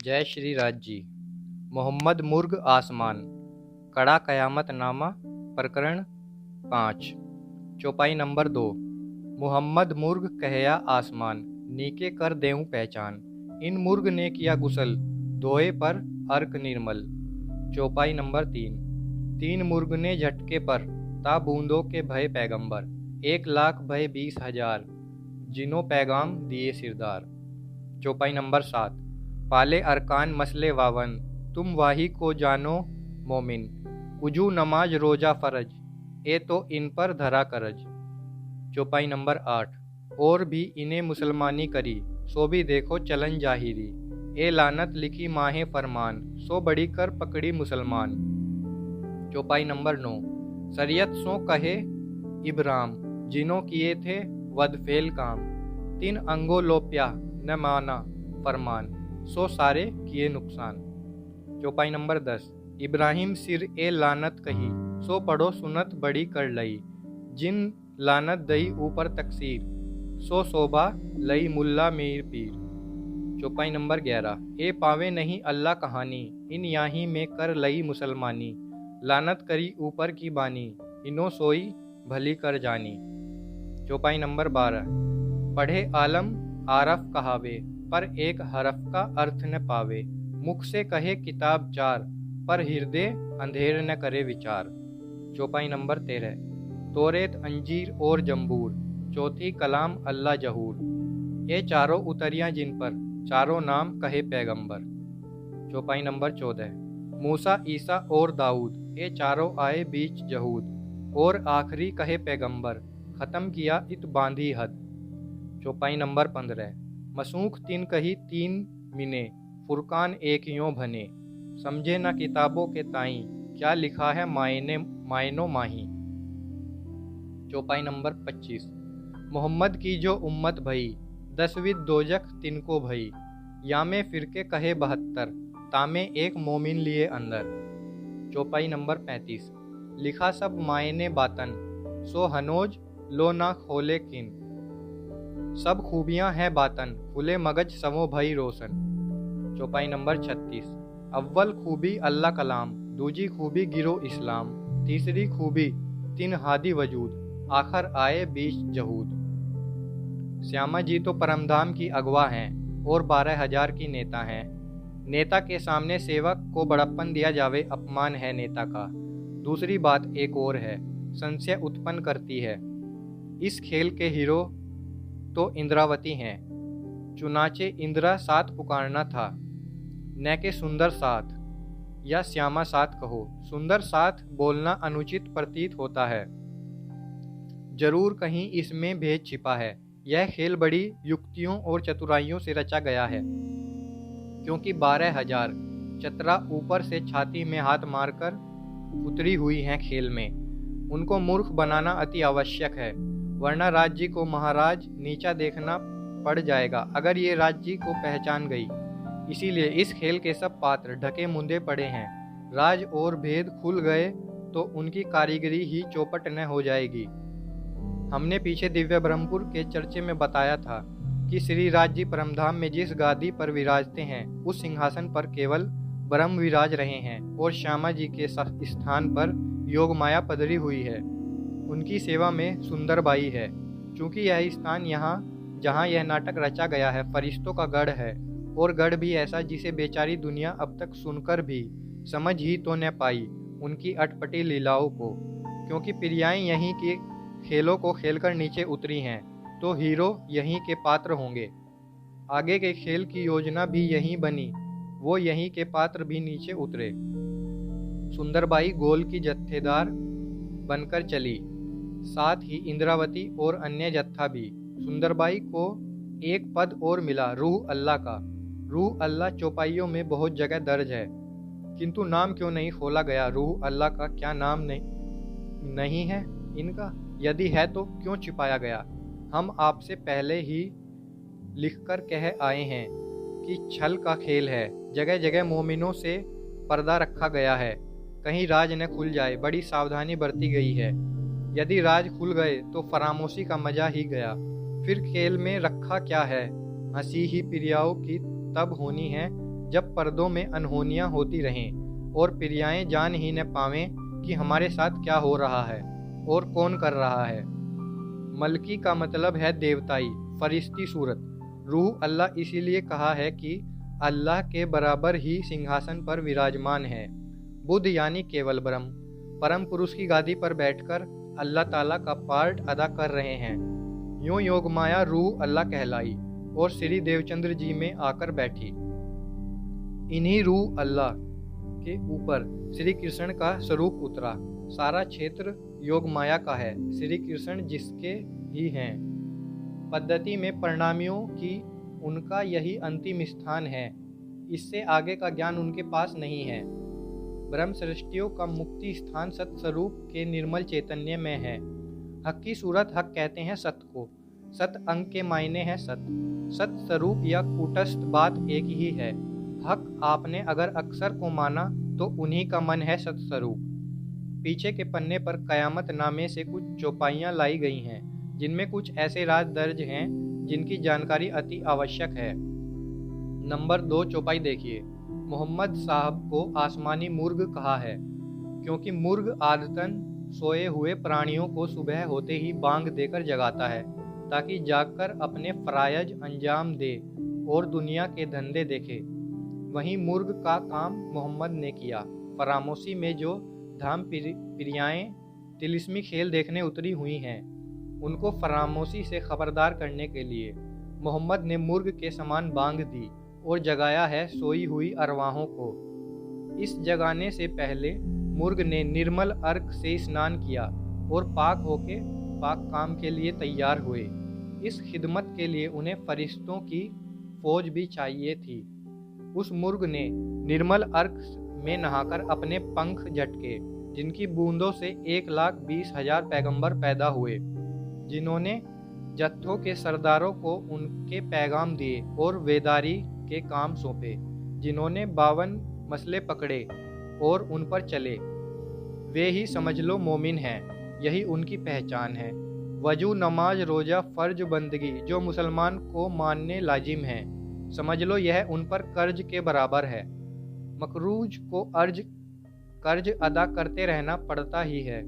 जय श्री राज जी। मोहम्मद मुर्ग आसमान, कड़ा कयामत नामा, प्रकरण 5। चौपाई नंबर 2। मुहम्मद मुर्ग कहया आसमान, नीके कर देऊं पहचान। इन मुर्ग ने किया गुसल, धोए पर अर्क निर्मल। चौपाई नंबर 3। तीन मुर्ग ने झटके पर, ता बूंदों के भय पैगंबर। 1,00,000 भय 20,000, जिन्हों पैगाम दिए सिरदार। चौपाई नंबर 7। पाले अरकान मसले वावन, तुम वाही को जानो मोमिन। उजू नमाज रोजा फरज, ए तो इन पर धरा करज। चौपाई नंबर 8। और भी इन्हें मुसलमानी करी, सो भी देखो चलन जाहिरी। ए लानत लिखी माहे फरमान, सो बड़ी कर पकड़ी मुसलमान। चौपाई नंबर 9। शरीयत सो कहे इब्राम, जिन्हों किए थे वदफेल काम। 3 अंगो लोप्या न माना फरमान, सो सारे किए नुकसान। चौपाई नंबर 10। इब्राहिम सिर ए लानत कही, सो पढ़ो सुनत बड़ी कर लई। जिन लानत दई ऊपर तकसीर, सो शोभा लई मुल्ला मीर पीर। चौपाई नंबर 11। ए पावे नहीं अल्लाह कहानी, इन याही में कर लई मुसलमानी। लानत करी ऊपर की बानी, इनो सोई भली कर जानी। चौपाई नंबर 12। पढ़े आलम आरफ कहावे, पर एक हरफ का अर्थ न पावे। मुख से कहे किताब 4, पर हृदय अंधेर न करे विचार। चौपाई नंबर 13। तोरेत अंजीर और जंबूर, चौथी कलाम अल्लाह जहूर। ये चारों उतरियां जिन पर, चारों नाम कहे पैगंबर। चौपाई नंबर 14। मूसा ईसा और दाऊद, ये चारों आए बीच जहूद। और आखिरी कहे पैगंबर, ख़त्म किया इत बांधी हद। चौपाई नंबर 15। मसूख 3 कही 3 मिने, फुरकान एक यों भने। समझे न किताबों के ताई, क्या लिखा है मायनो माही। चौपाई नंबर 25। मोहम्मद की जो उम्मत भई, 10वीं दोजख तिनको भई। यामे फिरके कहे 72, तामे एक मोमिन लिए अंदर। चौपाई नंबर 35। लिखा सब मायने बातन, सो हनोज लो ना खोले किन। सब खूबियां हैं बातन, खुले मगज समो भई रोशन। चौपाई नंबर 36। अव्वल खूबी अल्लाह कलाम, दूजी खूबी गिरो इस्लाम। तीसरी खूबी 3 हादी वजूद, आखर आए बीच जहूद। श्यामा जी तो परमधाम की अगवा हैं और 12,000 की नेता हैं। नेता के सामने सेवक को बड़प्पन दिया जावे अपमान है नेता का। दूसरी बात एक और है, संशय उत्पन्न करती है। इस खेल के हीरो तो इंद्रावती हैं। चुनाचे इंदिरा साथ पुकारना था, न के सुंदर साथ या श्यामा साथ कहो। सुंदर साथ बोलना अनुचित प्रतीत होता है। जरूर कहीं इसमें भेद छिपा है। यह खेल बड़ी युक्तियों और चतुराइयों से रचा गया है, क्योंकि 12,000 चतरा ऊपर से छाती में हाथ मारकर उतरी हुई हैं खेल में। उनको मूर्ख बनाना अति आवश्यक है, वरना राज्य को महाराज नीचा देखना पड़ जाएगा अगर ये राज्य को पहचान गई। इसीलिए इस खेल के सब पात्र ढके मुंदे पड़े हैं। राज और भेद खुल गए तो उनकी कारीगरी ही चौपट न हो जाएगी। हमने पीछे दिव्य ब्रह्मपुर के चर्चे में बताया था कि श्री राज जी परमधाम में जिस गादी पर विराजते हैं, उस सिंहासन पर केवल ब्रह्म विराज रहे हैं और श्यामा जी के स्थान पर योग माया पधरी हुई है। उनकी सेवा में सुंदरबाई है। चूंकि यह स्थान यहाँ जहाँ यह नाटक रचा गया है फरिश्तों का गढ़ है, और गढ़ भी ऐसा जिसे बेचारी दुनिया अब तक सुनकर भी समझ ही तो न पाई उनकी अटपटी लीलाओं को। क्योंकि प्रियाएं यहीं के खेलों को खेलकर नीचे उतरी हैं, तो हीरो यहीं के पात्र होंगे। आगे के खेल की योजना भी यहीं बनी, वो यहीं के पात्र भी नीचे उतरे। सुंदरबाई गोल की जत्थेदार बनकर चली, साथ ही इंद्रावती और अन्य जत्था भी। सुंदरबाई को एक पद और मिला, रूह अल्लाह का। रूह अल्लाह चौपाइयों में बहुत जगह दर्ज है, किंतु नाम क्यों नहीं खोला गया? रूह अल्लाह का क्या नाम नहीं है इनका? यदि है तो क्यों छिपाया गया? हम आपसे पहले ही लिखकर कह आए हैं कि छल का खेल है। जगह जगह मोमिनों से पर्दा रखा गया है, कहीं राज न खुल जाए, बड़ी सावधानी बरती गई है। यदि राज खुल गए तो फरामोशी का मजा ही गया। फिर खेल में रखा क्या है? हंसी ही प्रियाओं की तब होनी है जब पर्दों में अनहोनियां होती रहें और प्रियाएं जान ही न पावें कि हमारे साथ क्या हो रहा है और कौन कर रहा है। मलकी का मतलब है देवताई, फरिश्ती सूरत। रूह अल्लाह इसीलिए कहा है कि अल्लाह के बराबर ही सिंहासन पर विराजमान है। बुद्ध यानी केवल ब्रह्म, परम पुरुष की गादी पर बैठकर अल्लाह ताला का पार्ट अदा कर रहे हैं। यूं योगमाया रूह अल्लाह कहलाई और श्री देवचंद्र जी में आकर बैठी। इन्हीं रूह अल्लाह के ऊपर श्री कृष्ण का स्वरूप उतरा। सारा क्षेत्र योग माया का है, श्री कृष्ण जिसके ही हैं। पद्धति में परिणामियों की उनका यही अंतिम स्थान है, इससे आगे का ज्ञान उनके पास नहीं है। ब्रह्म सृष्टियों का मुक्ति स्थान सत्स्वरूप के निर्मल चैतन्य में है। हक की सूरत हक कहते हैं सत्य को। सत अंग के मायने हैं सत्य। सत्य स्वरूप या कूटस्थ बात एक ही है। हक आपने अगर अक्षर को माना तो उन्हीं का मन है सत्य स्वरूप। पीछे के पन्ने पर कयामत नामे से कुछ चौपाइयाँ लाई गई हैं, जिनमें कुछ ऐसे राज दर्ज हैं जिनकी जानकारी अति आवश्यक है। नंबर 2 चौपाई देखिए। मोहम्मद साहब को आसमानी मुर्ग कहा है, क्योंकि मुर्ग आदतन सोए हुए प्राणियों को सुबह होते ही बांग देकर जगाता है, ताकि जागकर अपने फरायज अंजाम दे और दुनिया के धंधे देखे। वहीं मुर्ग का काम मोहम्मद ने किया। फरामोशी में जो धाम प्रियाएं तिलिस्मी खेल देखने उतरी हुई हैं, उनको फरामोशी से खबरदार करने के लिए मोहम्मद ने मुर्ग के समान बांग दी और जगाया है सोई हुई अरवाहों को। इस जगाने से पहले मुर्ग ने निर्मल अर्क से स्नान किया और पाक होके पाक काम के लिए तैयार हुए। इस खिदमत के लिए उन्हें फरिश्तों की फौज भी चाहिए थी। उस मुर्ग ने निर्मल अर्क में नहाकर अपने पंख झटके, जिनकी बूंदों से 1,20,000 पैगंबर पैदा हुए, जिन्होंने जत्थों के सरदारों को उनके पैगाम दिए और वेदारी के काम सौंपे, जिन्होंने 52 मसले पकड़े और उन पर चले। वे ही समझ लो मोमिन हैं, यही उनकी पहचान है। वजू, नमाज, रोजा, फर्ज, बंदगी जो मुसलमान को मानने लाजिम है, समझ लो यह उन पर कर्ज के बराबर है। मकरूज को कर्ज अदा करते रहना पड़ता ही है।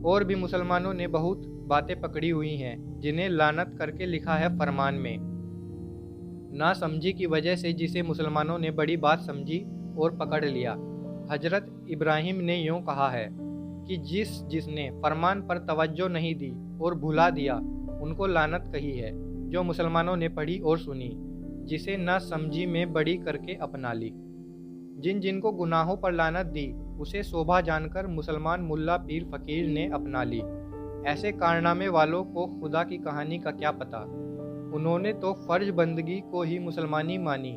और भी मुसलमानों ने बहुत बातें पकड़ी हुई हैं, जिन्हें लानत करके लिखा है फरमान में। ना समझी की वजह से जिसे मुसलमानों ने बड़ी बात समझी और पकड़ लिया। हजरत इब्राहिम ने यूँ कहा है कि जिसने फरमान पर तवज्जो नहीं दी और भुला दिया, उनको लानत कही है, जो मुसलमानों ने पढ़ी और सुनी, जिसे ना समझी में बड़ी करके अपना ली। जिन को गुनाहों पर लानत दी, उसे शोभा जानकर मुसलमान मुल्ला पीर फकीर ने अपना ली। ऐसे कारनामे वालों को खुदा की कहानी का क्या पता। उन्होंने तो फर्ज बंदगी को ही मुसलमानी मानी।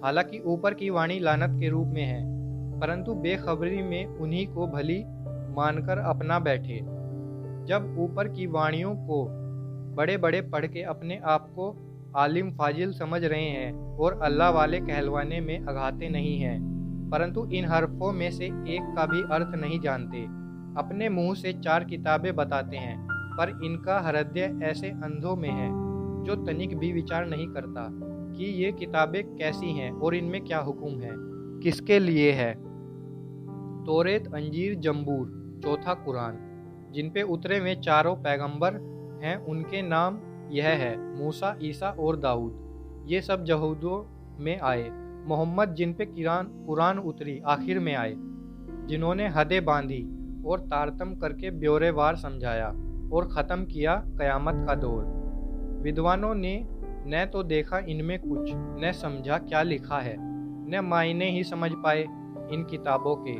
हालांकि ऊपर की वाणी लानत के रूप में है, परंतु बेखबरी में उन्हीं को भली मानकर अपना बैठे। जब ऊपर की वाणियों को बड़े बड़े पढ़ के अपने आप को आलिम फाजिल समझ रहे हैं और अल्लाह वाले कहलवाने में अघाते नहीं हैं, परंतु इन हरफों में से एक का भी अर्थ नहीं जानते। अपने मुंह से 4 किताबें बताते हैं, पर इनका हृदय ऐसे अंधों में है जो तनिक भी विचार नहीं करता कि ये किताबें कैसी हैं और इनमें क्या हुक्म है, किसके लिए है। तौरेत, अंजीर, जंबूर, चौथा कुरान, जिन पे उतरे हुए चारों पैगंबर हैं, उनके नाम यह है मूसा, ईसा और दाऊद। ये सब यहूदियों में आए। मोहम्मद जिन पे कुरान उतरी आखिर में आए, जिन्होंने हदें बांधी और तारतम करके ब्यौरेवार समझाया और ख़त्म किया क़यामत का दौर। विद्वानों ने न तो देखा इनमें कुछ, न समझा क्या लिखा है, न मायने ही समझ पाए इन किताबों के।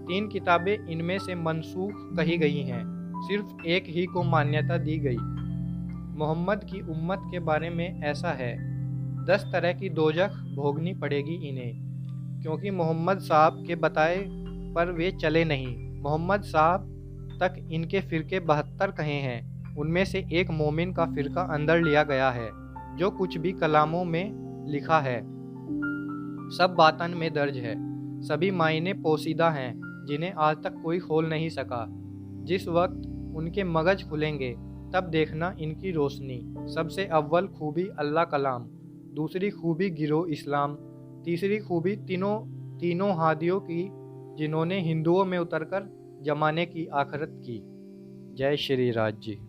3 किताबें इनमें से मनसूख कही गई हैं, सिर्फ एक ही को मान्यता दी गई। मोहम्मद की उम्मत के बारे में ऐसा है, 10 तरह की दोजख भोगनी पड़ेगी इन्हें, क्योंकि मोहम्मद साहब के बताए पर वे चले नहीं। मोहम्मद साहब तक इनके फ़िरके 72 कहे हैं, उनमें से एक मोमिन का फ़िरका अंदर लिया गया है। जो कुछ भी कलामों में लिखा है सब बातन में दर्ज है, सभी मायने पोशीदा हैं, जिन्हें आज तक कोई खोल नहीं सका। जिस वक्त उनके मगज खुलेंगे तब देखना इनकी रोशनी। सबसे अव्वल खूबी अल्लाह कलाम, दूसरी खूबी गिरो इस्लाम, तीसरी खूबी तीनों हादियों की जिन्होंने हिंदुओं में उतरकर जमाने की आखिरत की। जय श्री राज जी।